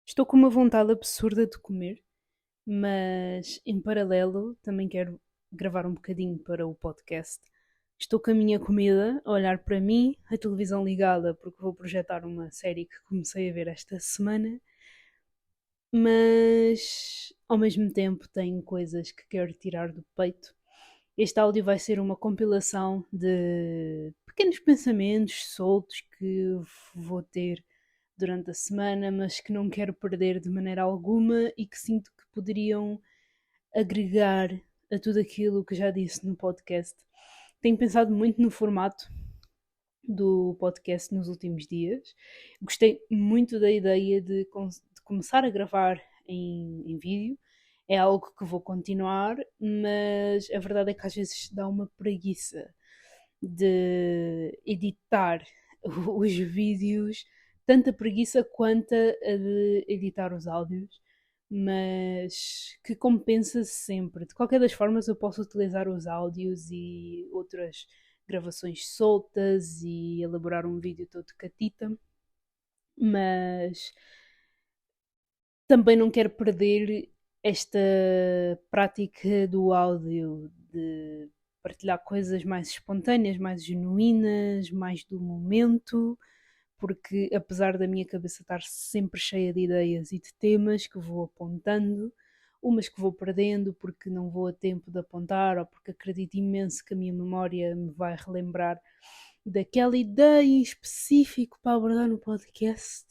Estou com uma vontade absurda de comer, mas em paralelo também quero gravar um bocadinho para o podcast. Estou com a minha comida, a olhar para mim, a televisão ligada, porque vou projetar uma série que comecei a ver esta semana, mas ao mesmo tempo tenho coisas que quero tirar do peito. Este áudio vai ser uma compilação de pequenos pensamentos soltos que vou ter durante a semana, mas que não quero perder de maneira alguma e que sinto que poderiam agregar a tudo aquilo que já disse no podcast. Tenho pensado muito no formato do podcast nos últimos dias. Gostei muito da ideia de começar a gravar em vídeo. É algo que vou continuar, mas a verdade é que às vezes dá uma preguiça de editar os vídeos, tanta preguiça quanto a de editar os áudios, mas que compensa-se sempre. De qualquer das formas, eu posso utilizar os áudios e outras gravações soltas e elaborar um vídeo todo catita, mas também não quero perder esta prática do áudio de partilhar coisas mais espontâneas, mais genuínas, mais do momento, porque apesar da minha cabeça estar sempre cheia de ideias e de temas que vou apontando, umas que vou perdendo porque não vou a tempo de apontar ou porque acredito imenso que a minha memória me vai relembrar daquela ideia em específico para abordar no podcast.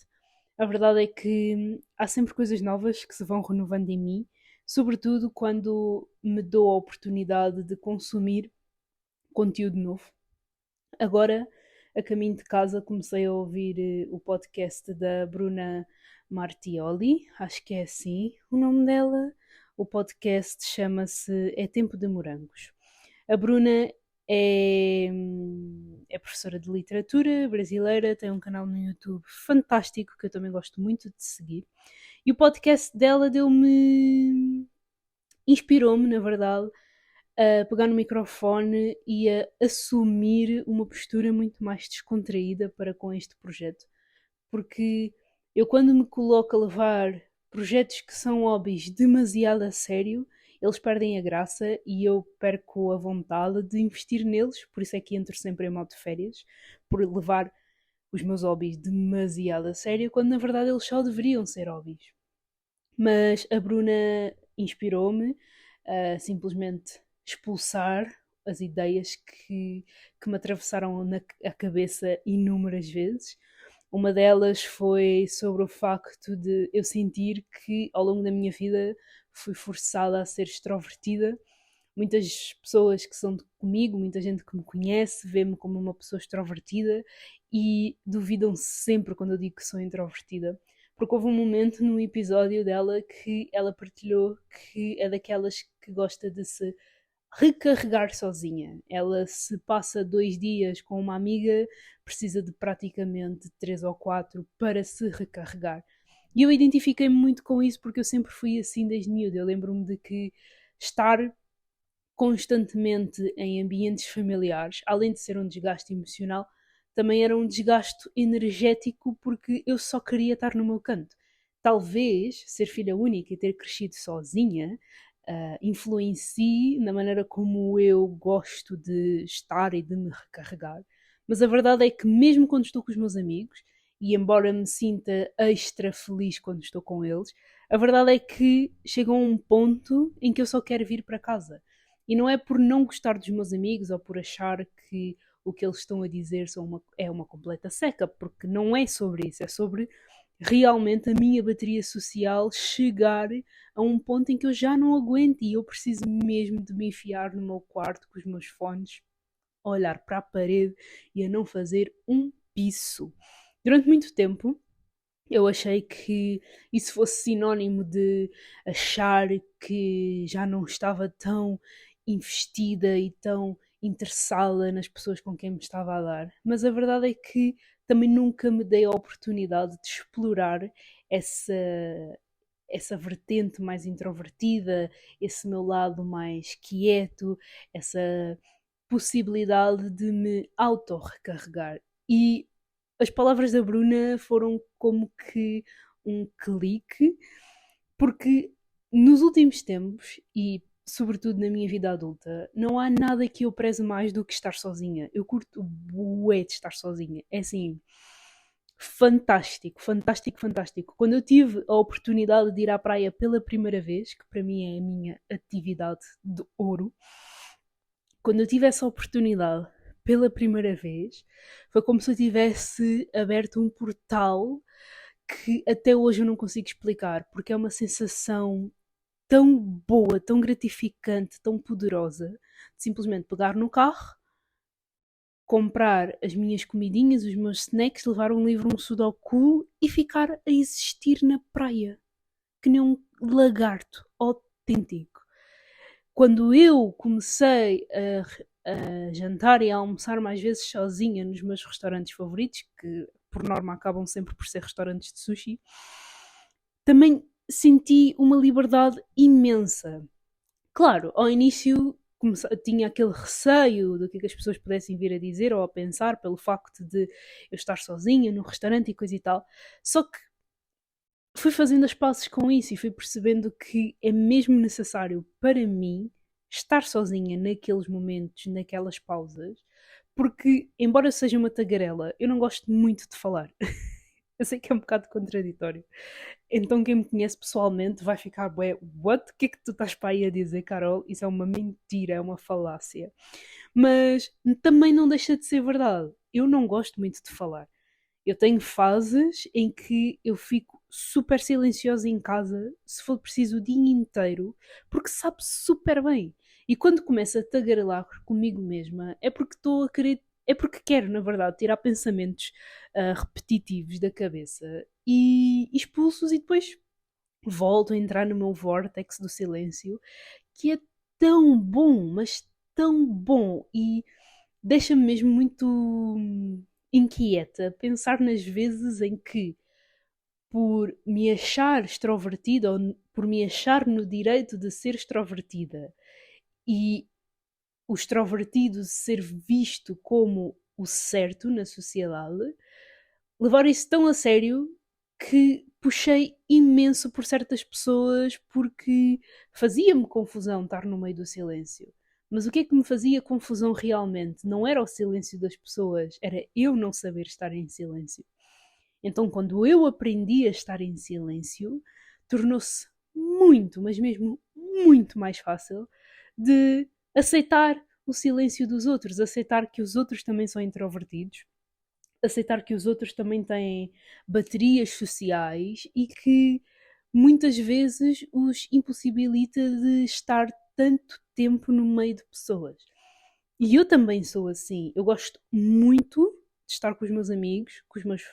A verdade é que há sempre coisas novas que se vão renovando em mim, sobretudo quando me dou a oportunidade de consumir conteúdo novo. Agora, a caminho de casa, comecei a ouvir o podcast da Bruna Martioli, acho que é assim o nome dela. O podcast chama-se É Tempo de Morangos. A Bruna é professora de literatura brasileira, tem um canal no YouTube fantástico que eu também gosto muito de seguir. E o podcast dela inspirou-me, na verdade, a pegar no microfone e a assumir uma postura muito mais descontraída para com este projeto. Porque eu, quando me coloco a levar projetos que são hobbies demasiado a sério, eles perdem a graça e eu perco a vontade de investir neles. Por isso é que entro sempre em modo de férias, por levar os meus hobbies demasiado a sério, quando na verdade eles só deveriam ser hobbies. Mas a Bruna inspirou-me a simplesmente expulsar as ideias que me atravessaram a cabeça inúmeras vezes. Uma delas foi sobre o facto de eu sentir que ao longo da minha vida fui forçada a ser extrovertida. Muitas pessoas que são comigo, muita gente que me conhece, vê-me como uma pessoa extrovertida e duvidam sempre quando eu digo que sou introvertida. Porque houve um momento no episódio dela que ela partilhou que é daquelas que gosta de se recarregar sozinha. Ela, se passa 2 dias com uma amiga, precisa de praticamente 3 ou 4 para se recarregar. E eu identifiquei-me muito com isso porque eu sempre fui assim desde miúdo. Eu lembro-me de que estar constantemente em ambientes familiares, além de ser um desgaste emocional, também era um desgaste energético porque eu só queria estar no meu canto. Talvez ser filha única e ter crescido sozinha influencie na maneira como eu gosto de estar e de me recarregar. Mas a verdade é que, mesmo quando estou com os meus amigos, e embora me sinta extra feliz quando estou com eles, a verdade é que chega a um ponto em que eu só quero vir para casa. E não é por não gostar dos meus amigos ou por achar que o que eles estão a dizer é uma completa seca, porque não é sobre isso, é sobre realmente a minha bateria social chegar a um ponto em que eu já não aguento e eu preciso mesmo de me enfiar no meu quarto com os meus fones, a olhar para a parede e a não fazer um piso. Durante muito tempo, eu achei que isso fosse sinónimo de achar que já não estava tão investida e tão interessada nas pessoas com quem me estava a dar. Mas a verdade é que também nunca me dei a oportunidade de explorar essa, essa vertente mais introvertida, esse meu lado mais quieto, essa possibilidade de me auto-recarregar. E as palavras da Bruna foram como que um clique, porque nos últimos tempos, e sobretudo na minha vida adulta, não há nada que eu preze mais do que estar sozinha. Eu curto bué de estar sozinha. É assim, fantástico, fantástico, fantástico. Quando eu tive a oportunidade de ir à praia pela primeira vez, que para mim é a minha atividade de ouro, quando eu tive essa oportunidade pela primeira vez, foi como se eu tivesse aberto um portal que até hoje eu não consigo explicar, porque é uma sensação tão boa, tão gratificante, tão poderosa, de simplesmente pegar no carro, comprar as minhas comidinhas, os meus snacks, levar um livro, um sudoku e ficar a existir na praia, que nem um lagarto autêntico. Quando eu comecei a jantar e a almoçar mais vezes sozinha nos meus restaurantes favoritos, que por norma acabam sempre por ser restaurantes de sushi, também senti uma liberdade imensa. Claro, ao início tinha aquele receio do que as pessoas pudessem vir a dizer ou a pensar pelo facto de eu estar sozinha no restaurante e coisa e tal. Só que fui fazendo as pazes com isso e fui percebendo que é mesmo necessário para mim estar sozinha naqueles momentos, naquelas pausas, porque, embora eu seja uma tagarela, eu não gosto muito de falar. Eu sei que é um bocado contraditório. Então quem me conhece pessoalmente vai ficar, ué, what? O que é que tu estás para aí a dizer, Carol? Isso é uma mentira, é uma falácia. Mas também não deixa de ser verdade. Eu não gosto muito de falar. Eu tenho fases em que eu fico super silenciosa em casa, se for preciso o dia inteiro, porque sabe super bem. E quando começo a tagarelar comigo mesma, é porque estou a querer, é porque quero, na verdade, tirar pensamentos repetitivos da cabeça e expulsos e depois volto a entrar no meu vórtex do silêncio, que é tão bom, mas tão bom e deixa-me mesmo muito inquieta pensar nas vezes em que, por me achar extrovertida ou por me achar no direito de ser extrovertida e o extrovertido ser visto como o certo na sociedade, levar isso tão a sério que puxei imenso por certas pessoas porque fazia-me confusão estar no meio do silêncio. Mas o que é que me fazia confusão realmente? Não era o silêncio das pessoas, era eu não saber estar em silêncio. Então, quando eu aprendi a estar em silêncio, tornou-se muito, mas mesmo muito mais fácil de aceitar o silêncio dos outros, aceitar que os outros também são introvertidos, aceitar que os outros também têm baterias sociais e que muitas vezes os impossibilita de estar tanto tempo no meio de pessoas. E eu também sou assim. Eu gosto muito de estar com os meus amigos, com os meus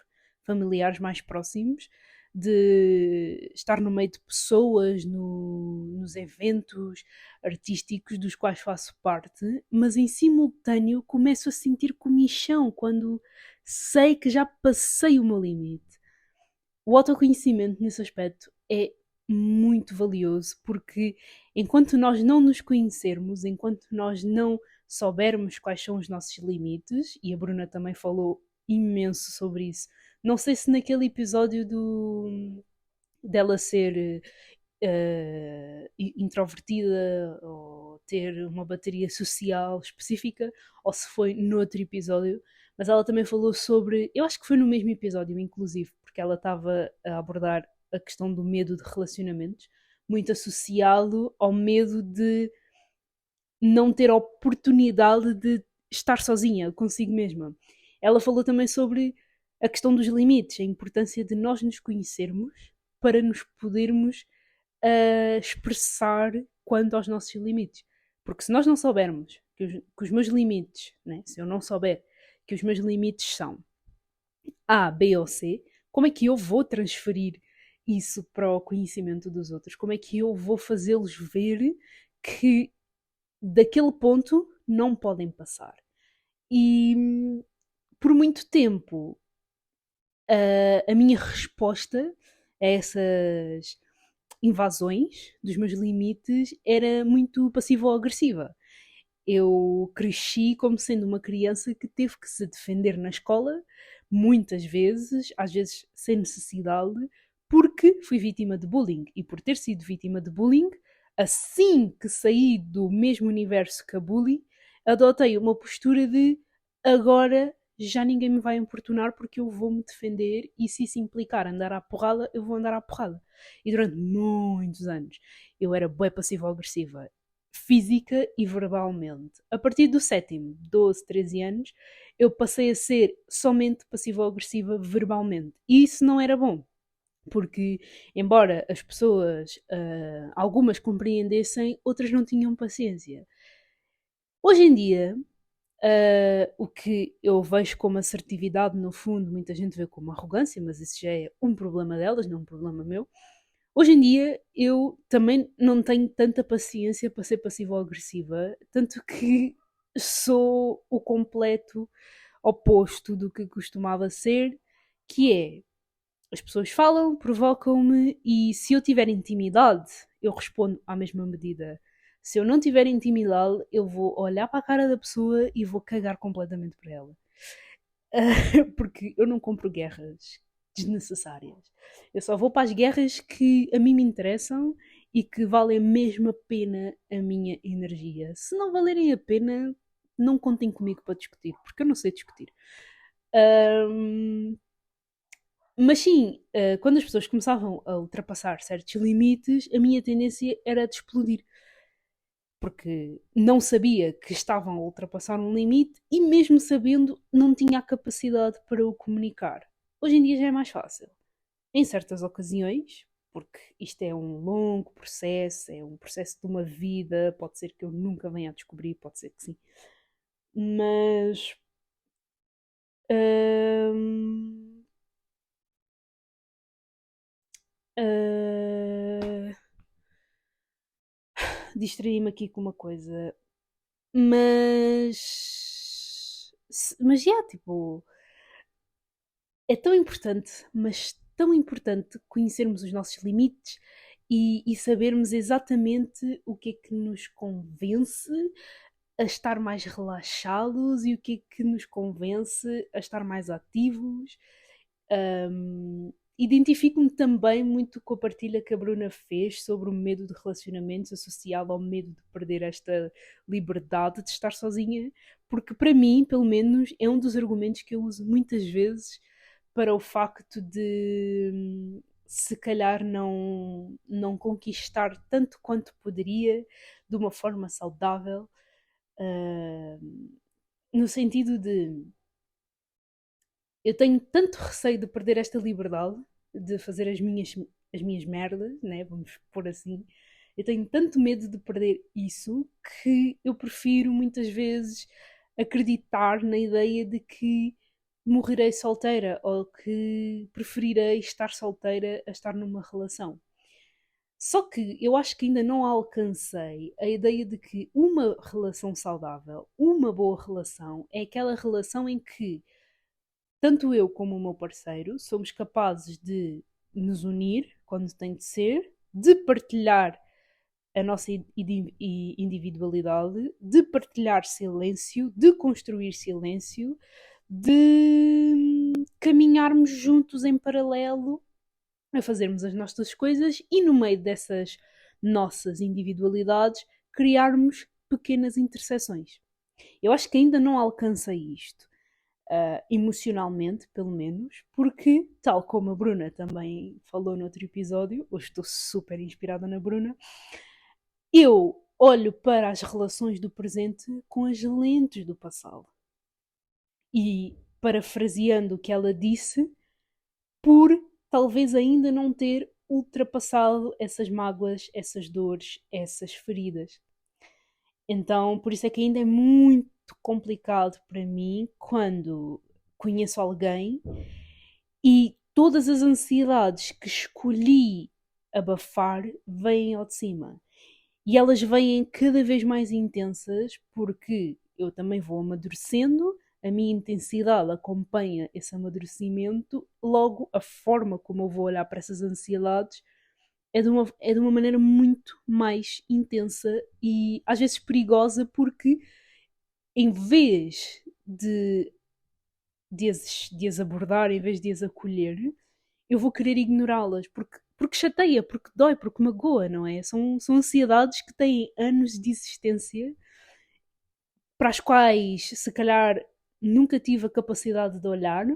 familiares mais próximos, de estar no meio de pessoas, nos eventos artísticos dos quais faço parte, mas em simultâneo começo a sentir comichão quando sei que já passei o meu limite. O autoconhecimento nesse aspecto é muito valioso porque enquanto nós não nos conhecermos, enquanto nós não soubermos quais são os nossos limites, e a Bruna também falou imenso sobre isso. Não sei se naquele episódio dela ser introvertida ou ter uma bateria social específica, ou se foi noutro episódio, mas ela também falou sobre. Eu acho que foi no mesmo episódio, inclusive, porque ela estava a abordar a questão do medo de relacionamentos, muito associado ao medo de não ter a oportunidade de estar sozinha consigo mesma. Ela falou também sobre a questão dos limites, a importância de nós nos conhecermos para nos podermos expressar quanto aos nossos limites. Porque se nós não soubermos que os meus limites, né, se eu não souber que os meus limites são A, B ou C, como é que eu vou transferir isso para o conhecimento dos outros? Como é que eu vou fazê-los ver que daquele ponto não podem passar? E por muito tempo a minha resposta a essas invasões dos meus limites era muito passivo-agressiva. Eu cresci como sendo uma criança que teve que se defender na escola, muitas vezes, às vezes sem necessidade, porque fui vítima de bullying. E por ter sido vítima de bullying, assim que saí do mesmo universo que a bully, adotei uma postura de agora já ninguém me vai importunar porque eu vou me defender e se isso implicar andar à porrada, eu vou andar à porrada. E durante muitos anos eu era bué passivo-agressiva, física e verbalmente. A partir do sétimo, 12, 13 anos, eu passei a ser somente passivo-agressiva verbalmente. E isso não era bom, porque embora as pessoas, algumas compreendessem, outras não tinham paciência. Hoje em dia, o que eu vejo como assertividade, no fundo, muita gente vê como arrogância, mas isso já é um problema delas, não um problema meu. Hoje em dia, eu também não tenho tanta paciência para ser passivo-agressiva, tanto que sou o completo oposto do que costumava ser, que é as pessoas falam, provocam-me e se eu tiver intimidade, eu respondo à mesma medida. Se eu não tiver intimidade, eu vou olhar para a cara da pessoa e vou cagar completamente para ela. Porque eu não compro guerras desnecessárias. Eu só vou para as guerras que a mim me interessam e que valem mesmo a pena a minha energia. Se não valerem a pena, não contem comigo para discutir, porque eu não sei discutir. Ahm, mas sim, quando as pessoas começavam a ultrapassar certos limites, a minha tendência era de explodir. Porque não sabia que estavam a ultrapassar um limite e, mesmo sabendo, não tinha a capacidade para o comunicar. Hoje em dia já é mais fácil. Em certas ocasiões, porque isto é um longo processo, é um processo de uma vida, pode ser que eu nunca venha a descobrir, pode ser que sim. Mas. hum, uh, Distraí-me aqui com uma coisa. Mas já, tipo, é tão importante, mas tão importante conhecermos os nossos limites e sabermos exatamente o que é que nos convence a estar mais relaxados e o que é que nos convence a estar mais ativos. Identifico-me também muito com a partilha que a Bruna fez sobre o medo de relacionamentos associado ao medo de perder esta liberdade de estar sozinha, porque para mim, pelo menos, é um dos argumentos que eu uso muitas vezes para o facto de se calhar não conquistar tanto quanto poderia de uma forma saudável, no sentido de eu tenho tanto receio de perder esta liberdade de fazer as minhas merdas, né? Vamos pôr assim. Eu tenho tanto medo de perder isso que eu prefiro muitas vezes acreditar na ideia de que morrerei solteira ou que preferirei estar solteira a estar numa relação. Só que eu acho que ainda não alcancei a ideia de que uma relação saudável, uma boa relação, é aquela relação em que tanto eu como o meu parceiro somos capazes de nos unir quando tem de ser, de partilhar a nossa individualidade, de partilhar silêncio, de construir silêncio, de caminharmos juntos em paralelo a fazermos as nossas coisas e no meio dessas nossas individualidades criarmos pequenas interseções. Eu acho que ainda não alcancei isto emocionalmente, pelo menos, porque, tal como a Bruna também falou no outro episódio, hoje estou super inspirada na Bruna, eu olho para as relações do presente com as lentes do passado. E, parafraseando o que ela disse, por talvez ainda não ter ultrapassado essas mágoas, essas dores, essas feridas. Então, por isso é que ainda é muito complicado para mim quando conheço alguém e todas as ansiedades que escolhi abafar vêm ao de cima. E elas vêm cada vez mais intensas porque eu também vou amadurecendo, a minha intensidade acompanha esse amadurecimento, logo a forma como eu vou olhar para essas ansiedades é de uma maneira muito mais intensa e às vezes perigosa porque em vez de as abordar, em vez de as acolher, eu vou querer ignorá-las, porque chateia, porque dói, porque magoa, não é? São ansiedades que têm anos de existência, para as quais, se calhar, nunca tive a capacidade de olhar,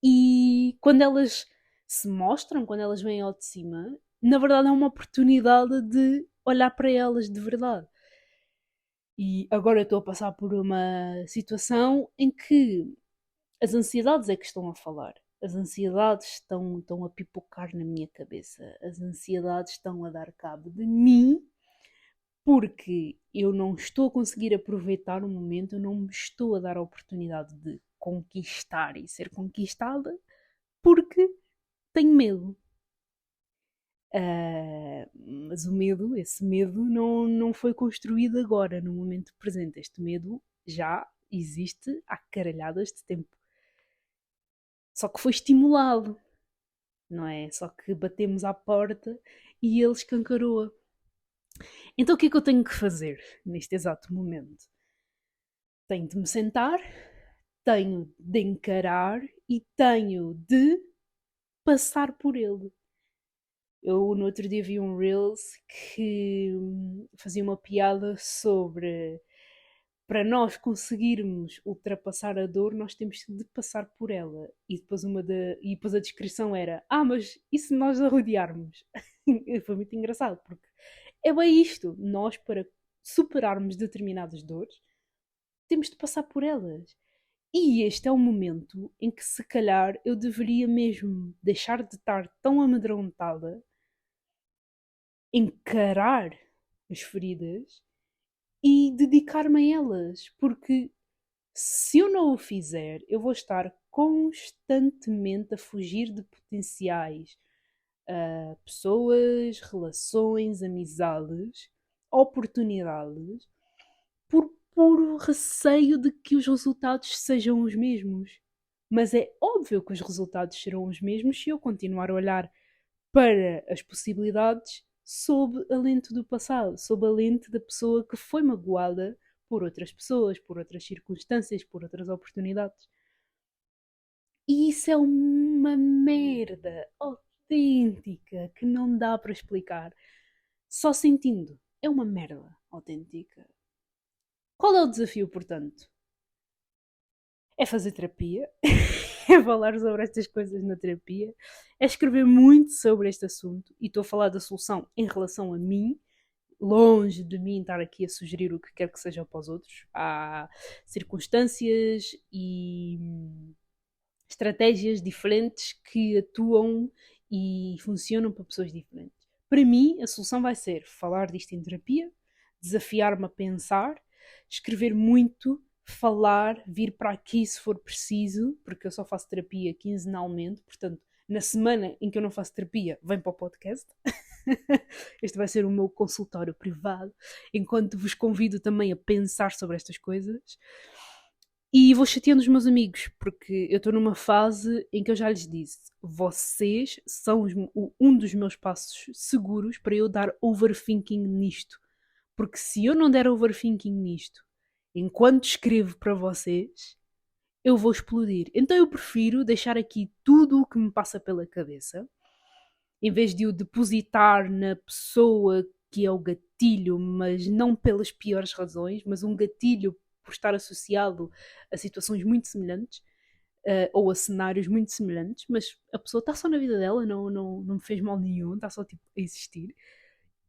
e quando elas se mostram, quando elas vêm ao de cima, na verdade é uma oportunidade de olhar para elas de verdade. E agora eu estou a passar por uma situação em que as ansiedades é que estão a falar. As ansiedades estão a pipocar na minha cabeça. As ansiedades estão a dar cabo de mim porque eu não estou a conseguir aproveitar o momento, eu não me estou a dar a oportunidade de conquistar e ser conquistada porque tenho medo. Mas o medo, esse medo, não foi construído agora, no momento presente. Este medo já existe há caralhadas de tempo. Só que foi estimulado, não é? Só que batemos à porta e ele escancarou-a. Então o que é que eu tenho que fazer neste exato momento? Tenho de me sentar, tenho de encarar e tenho de passar por ele. Eu no outro dia vi um Reels que fazia uma piada sobre para nós conseguirmos ultrapassar a dor, nós temos de passar por ela. E depois a descrição era: mas e se nós a rodearmos? Foi muito engraçado, porque é bem isto. Nós, para superarmos determinadas dores, temos de passar por elas. E este é o momento em que, se calhar, eu deveria mesmo deixar de estar tão amedrontada, encarar as feridas e dedicar-me a elas, porque se eu não o fizer, eu vou estar constantemente a fugir de potenciais pessoas, relações, amizades, oportunidades, por puro receio de que os resultados sejam os mesmos. Mas é óbvio que os resultados serão os mesmos se eu continuar a olhar para as possibilidades sob a lente do passado, sob a lente da pessoa que foi magoada por outras pessoas, por outras circunstâncias, por outras oportunidades. E isso é uma merda autêntica que não dá para explicar. Só sentindo. É uma merda autêntica. Qual é o desafio, portanto? É fazer terapia, é falar sobre estas coisas na terapia, é escrever muito sobre este assunto, e estou a falar da solução em relação a mim, longe de mim estar aqui a sugerir o que quer que seja para os outros. Há circunstâncias e estratégias diferentes que atuam e funcionam para pessoas diferentes. Para mim, a solução vai ser falar disto em terapia, desafiar-me a pensar, escrever muito, falar, vir para aqui se for preciso, porque eu só faço terapia quinzenalmente, portanto, na semana em que eu não faço terapia, vem para o podcast. Este vai ser o meu consultório privado, enquanto vos convido também a pensar sobre estas coisas. E vou chateando os meus amigos, porque eu estou numa fase em que eu já lhes disse: vocês são um dos meus passos seguros para eu dar overthinking nisto. Porque se eu não der overthinking nisto, enquanto escrevo para vocês, eu vou explodir. Então eu prefiro deixar aqui tudo o que me passa pela cabeça, em vez de o depositar na pessoa que é o gatilho, mas não pelas piores razões, mas um gatilho por estar associado a situações muito semelhantes, ou a cenários muito semelhantes, mas a pessoa está só na vida dela, não me fez mal nenhum, está só tipo a existir.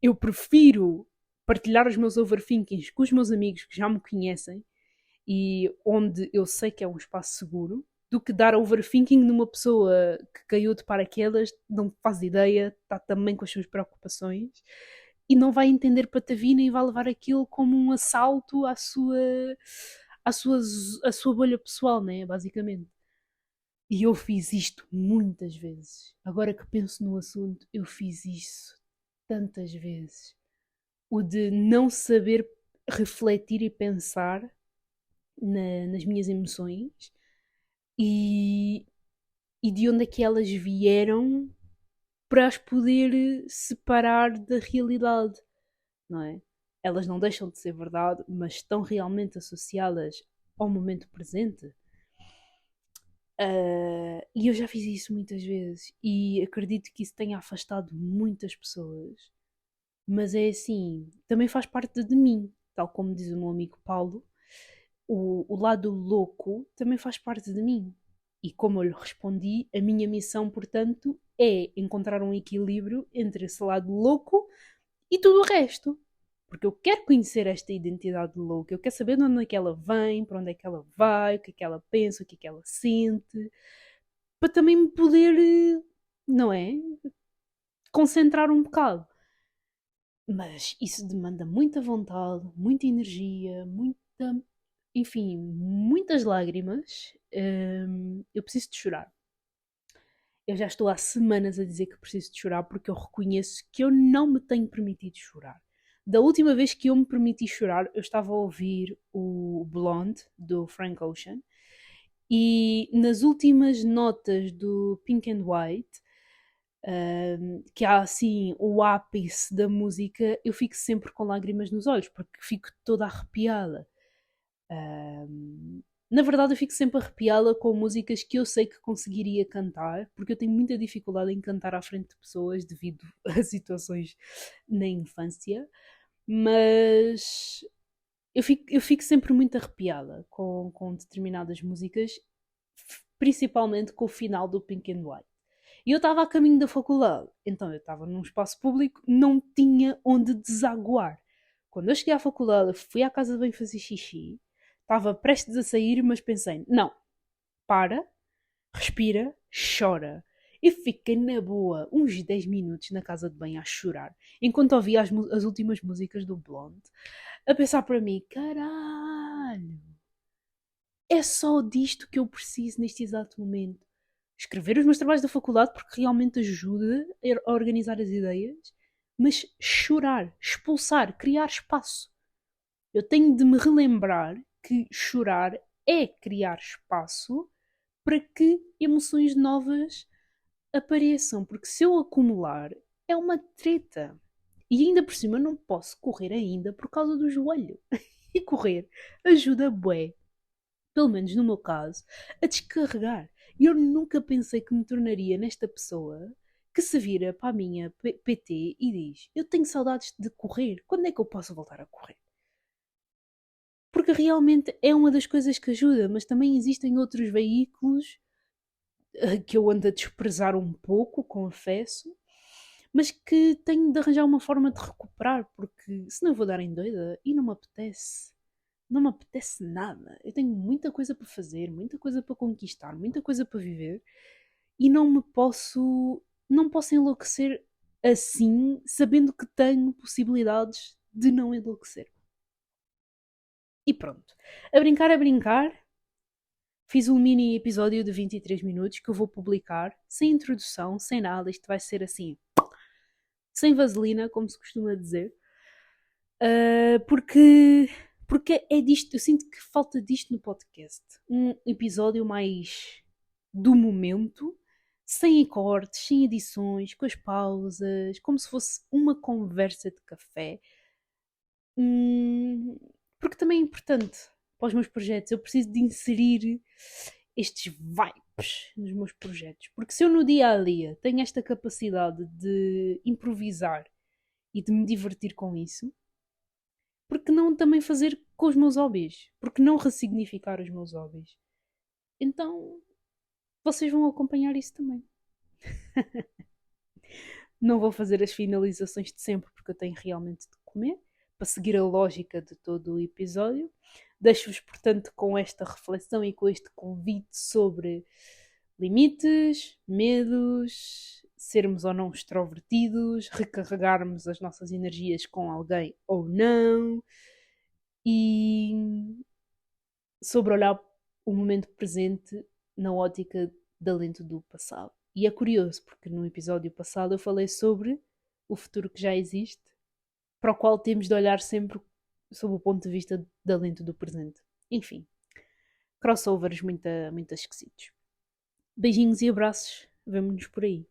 Eu prefiro partilhar os meus overthinkings com os meus amigos que já me conhecem e onde eu sei que é um espaço seguro, do que dar overthinking numa pessoa que caiu de paraquedas, não faz ideia, está também com as suas preocupações e não vai entender patavina e vai levar aquilo como um assalto à sua bolha pessoal, né? Basicamente. E eu fiz isto muitas vezes. Agora que penso no assunto, eu fiz isso tantas vezes. O de não saber refletir e pensar nas minhas emoções e, e de onde é que elas vieram para as poder separar da realidade, não é? Elas não deixam de ser verdade, mas estão realmente associadas ao momento presente. E eu já fiz isso muitas vezes e acredito que isso tenha afastado muitas pessoas. Mas é assim, também faz parte de mim, tal como diz o meu amigo Paulo, o lado louco também faz parte de mim. E como eu lhe respondi, a minha missão, portanto, é encontrar um equilíbrio entre esse lado louco e tudo o resto. Porque eu quero conhecer esta identidade louca, eu quero saber de onde é que ela vem, para onde é que ela vai, o que é que ela pensa, o que é que ela sente, para também me poder, não é? Concentrar um bocado. Mas isso demanda muita vontade, muita energia, muita. Enfim, muitas lágrimas. Eu preciso de chorar. Eu já estou há semanas a dizer que preciso de chorar porque eu reconheço que eu não me tenho permitido chorar. Da última vez que eu me permiti chorar, eu estava a ouvir o Blonde, do Frank Ocean, e nas últimas notas do Pink and White, que há assim o ápice da música, eu fico sempre com lágrimas nos olhos, porque fico toda arrepiada. Na verdade, eu fico sempre arrepiada com músicas que eu sei que conseguiria cantar, porque eu tenho muita dificuldade em cantar à frente de pessoas devido a situações na infância, mas eu fico sempre muito arrepiada com determinadas músicas, principalmente com o final do Pink and White. E eu estava a caminho da faculdade, então eu estava num espaço público, não tinha onde desaguar. Quando eu cheguei à faculdade, fui à casa de banho fazer xixi, estava prestes a sair, mas pensei: não, para, respira, chora. E fiquei na boa uns 10 minutos na casa de banho a chorar, enquanto ouvia as últimas músicas do Blonde, a pensar para mim: caralho, é só disto que eu preciso neste exato momento. Escrever os meus trabalhos da faculdade porque realmente ajuda a organizar as ideias, mas chorar, expulsar, criar espaço. Eu tenho de me relembrar que chorar é criar espaço para que emoções novas apareçam, porque se eu acumular é uma treta. E ainda por cima não posso correr ainda por causa do joelho. E correr ajuda bué, pelo menos no meu caso, a descarregar. E eu nunca pensei que me tornaria nesta pessoa que se vira para a minha PT e diz: eu tenho saudades de correr, quando é que eu posso voltar a correr? Porque realmente é uma das coisas que ajuda, mas também existem outros veículos que eu ando a desprezar um pouco, confesso, mas que tenho de arranjar uma forma de recuperar, porque senão eu vou dar em doida e não me apetece. Não me apetece nada. Eu tenho muita coisa para fazer, muita coisa para conquistar, muita coisa para viver e não posso enlouquecer assim, sabendo que tenho possibilidades de não enlouquecer. E pronto. A brincar, fiz um mini episódio de 23 minutos que eu vou publicar, sem introdução, sem nada. Isto vai ser assim, sem vaselina, como se costuma dizer. Porque é disto, eu sinto que falta disto no podcast. Um episódio mais do momento, sem cortes, sem edições, com as pausas, como se fosse uma conversa de café. Porque também é importante para os meus projetos. Eu preciso de inserir estes vibes nos meus projetos. Porque se eu no dia a dia tenho esta capacidade de improvisar e de me divertir com isso, porque não também fazer com os meus hobbies? Porque não ressignificar os meus hobbies? Então, vocês vão acompanhar isso também. Não vou fazer as finalizações de sempre, porque eu tenho realmente de comer, para seguir a lógica de todo o episódio. Deixo-vos, portanto, com esta reflexão e com este convite sobre limites, medos, sermos ou não extrovertidos, recarregarmos as nossas energias com alguém ou não, e sobre olhar o momento presente na ótica da lente do passado. E é curioso, porque no episódio passado eu falei sobre o futuro que já existe, para o qual temos de olhar sempre sob o ponto de vista da lente do presente. Enfim, crossovers muito, muito esquisitos. Beijinhos e abraços. Vemo-nos por aí.